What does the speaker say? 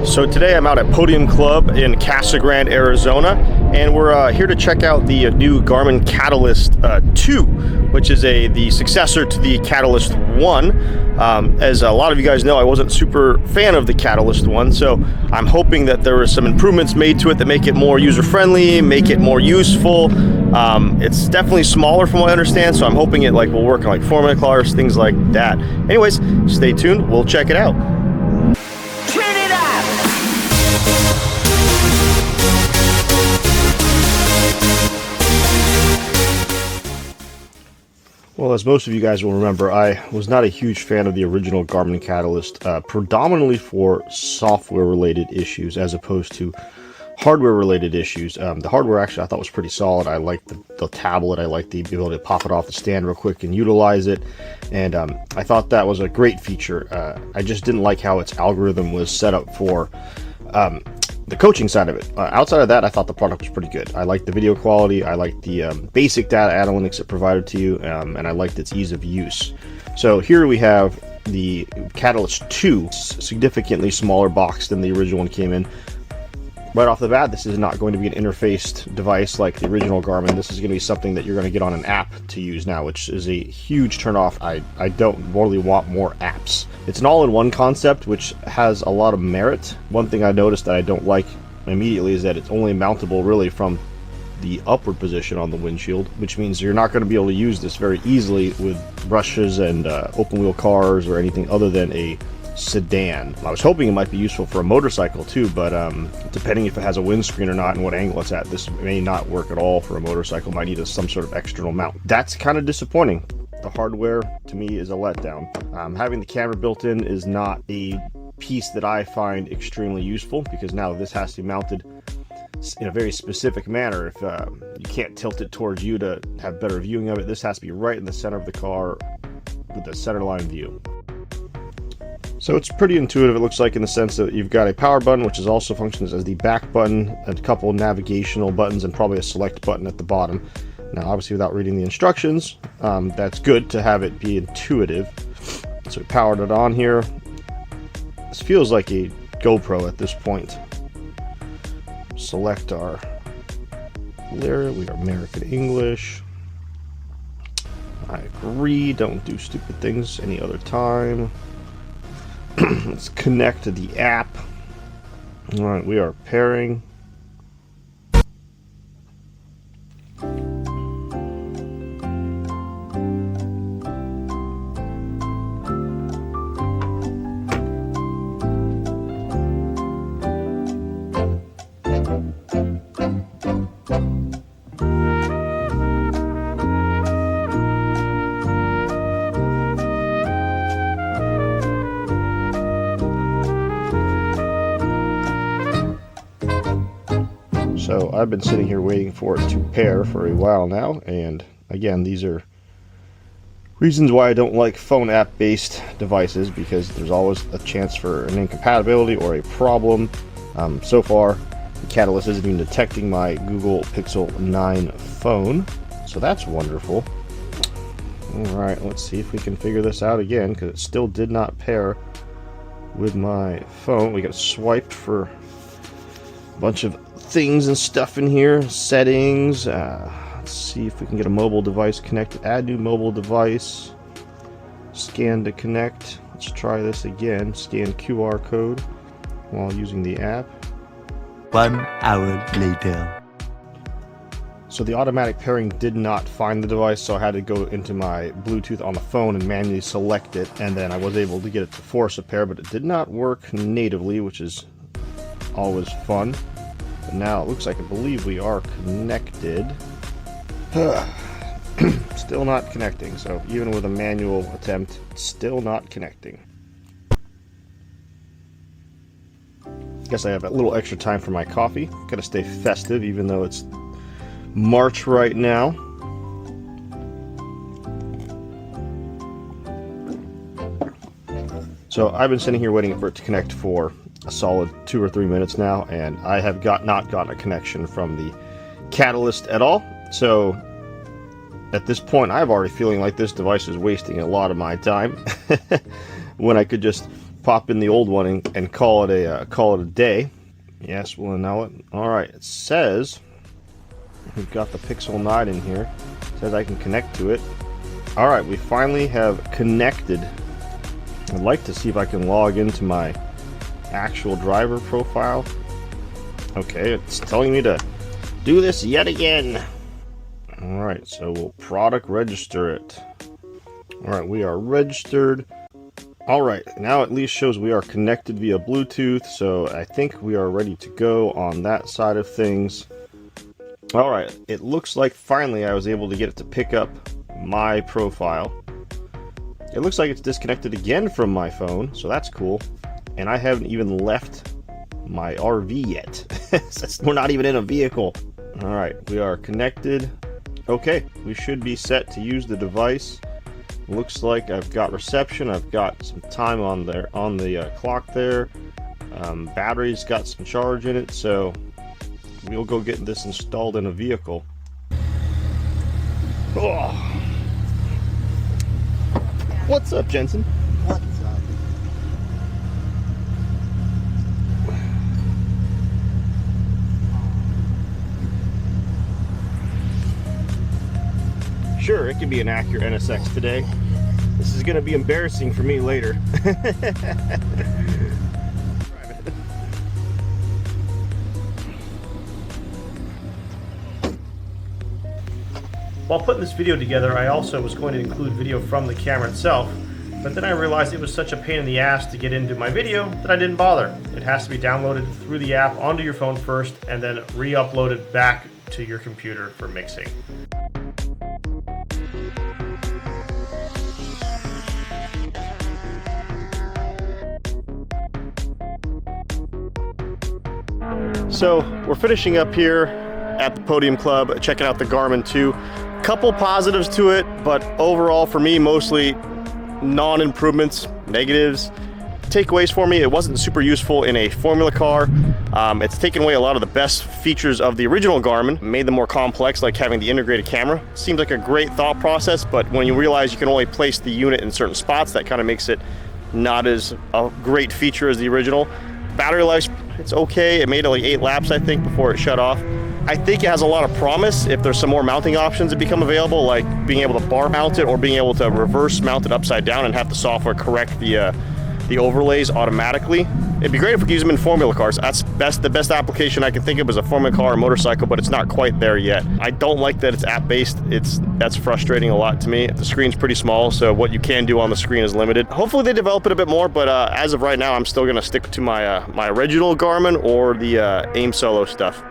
So today I'm out at Podium Club in Casa Grande, Arizona, and we're here to check out the new Garmin Catalyst 2, which is the successor to the Catalyst 1. As a lot of you guys know, I wasn't super fan of the Catalyst 1, so I'm hoping that there are some improvements made to it that make it more user-friendly, make it more useful. It's definitely smaller from what I understand, so I'm hoping it will work on Formula cars, things like that. Anyways, stay tuned, we'll check it out. Well, as most of you guys will remember, I was not a huge fan of the original Garmin Catalyst, predominantly for software-related issues as opposed to hardware-related issues. The hardware actually I thought was pretty solid. I liked the tablet. I liked the ability to pop it off the stand real quick and utilize it. And I thought that was a great feature. I just didn't like how its algorithm was set up for the coaching side of it. Outside of that, I thought the product was pretty good. I liked the video quality, I liked the basic data analytics it provided to you, and I liked its ease of use. So here we have the Catalyst 2, significantly smaller box than the original one came in. Right off the bat, this is not going to be an interfaced device like the original Garmin. This is going to be something that you're going to get on an app to use now, which is a huge turnoff. I don't really want more apps. It's an all-in-one concept, which has a lot of merit. One thing I noticed that I don't like immediately is that it's only mountable really from the upward position on the windshield, which means you're not going to be able to use this very easily with brushes and open-wheel cars or anything other than a sedan. I was hoping it might be useful for a motorcycle too, but depending if it has a windscreen or not and what angle it's at, this may not work at all for a motorcycle. Might need some sort of external mount. That's kind of disappointing. The hardware to me is a letdown. Having the camera built in is not a piece that I find extremely useful, because now this has to be mounted in a very specific manner. If you can't tilt it towards you to have better viewing of it, this has to be right in the center of the car with the center line view. So it's pretty intuitive, it looks like, in the sense that you've got a power button, which is also functions as the back button, a couple navigational buttons, and probably a select button at the bottom. Now, obviously, without reading the instructions, that's good to have it be intuitive. So we powered it on here. This feels like a GoPro at this point. Select our lyric. We are American English. I agree. Don't do stupid things any other time. Let's connect to the app. Alright, we are pairing. So I've been sitting here waiting for it to pair for a while now, and again, these are reasons why I don't like phone app-based devices, because there's always a chance for an incompatibility or a problem. So far, the Catalyst isn't even detecting my Google Pixel 9 phone, so that's wonderful. Alright, let's see if we can figure this out again, because it still did not pair with my phone. We got swiped for a bunch of things and stuff in here. Settings. Let's see if we can get a mobile device connected. Add new mobile device. Scan to connect. Let's try this again. Scan QR code while using the app. 1 hour later. So the automatic pairing did not find the device, so I had to go into my Bluetooth on the phone and manually select it, and then I was able to get it to force a pair, but it did not work natively, which is always fun. But now it looks like, I believe we are connected. Still not connecting, so even with a manual attempt, still not connecting. Guess I have a little extra time for my coffee. Gotta stay festive even though it's March right now. So I've been sitting here waiting for it to connect for a solid 2 or 3 minutes now, and I have not gotten a connection from the Catalyst at all. So at this point, I'm already feeling like this device is wasting a lot of my time when I could just pop in the old one and call it a day. Yes, we'll allow it. All right, it says we've got the Pixel 9 in here. It says I can connect to it. All right, we finally have connected. I'd like to see if I can log into my actual driver profile. Okay, it's telling me to do this yet again. All right, so we'll product register it. All right, we are registered. All right, now at least shows we are connected via Bluetooth, so I think we are ready to go on that side of things. All right, it looks like finally I was able to get it to pick up my profile. It looks like it's disconnected again from my phone, so that's cool. And I haven't even left my RV yet. We're not even in a vehicle. All right, we are connected. Okay, we should be set to use the device. Looks like I've got reception. I've got some time on the clock there. Battery's got some charge in it, so we'll go get this installed in a vehicle. Oh. What's up, Jensen? What's up? Sure, it could be an Acura NSX today. This is going to be embarrassing for me later. While putting this video together, I also was going to include video from the camera itself, but then I realized it was such a pain in the ass to get into my video that I didn't bother. It has to be downloaded through the app onto your phone first and then re-uploaded back to your computer for mixing. So we're finishing up here at the Podium Club, checking out the Garmin 2. Couple positives to it, but overall for me, mostly non-improvements, negatives. Takeaways for me, it wasn't super useful in a formula car. It's taken away a lot of the best features of the original Garmin, made them more complex, like having the integrated camera. Seems like a great thought process, but when you realize you can only place the unit in certain spots, that kind of makes it not as a great feature as the original. Battery life, it's okay. It made like 8 laps, I think, before it shut off. I think it has a lot of promise if there's some more mounting options that become available, like being able to bar mount it or being able to reverse mount it upside down and have the software correct the overlays automatically. It'd be great if we could use them in formula cars. That's the best application I can think of is a formula car or motorcycle, but it's not quite there yet. I don't like that it's app-based. That's frustrating a lot to me. The screen's pretty small, so what you can do on the screen is limited. Hopefully they develop it a bit more, but as of right now, I'm still gonna stick to my my original Garmin or the AIM Solo stuff.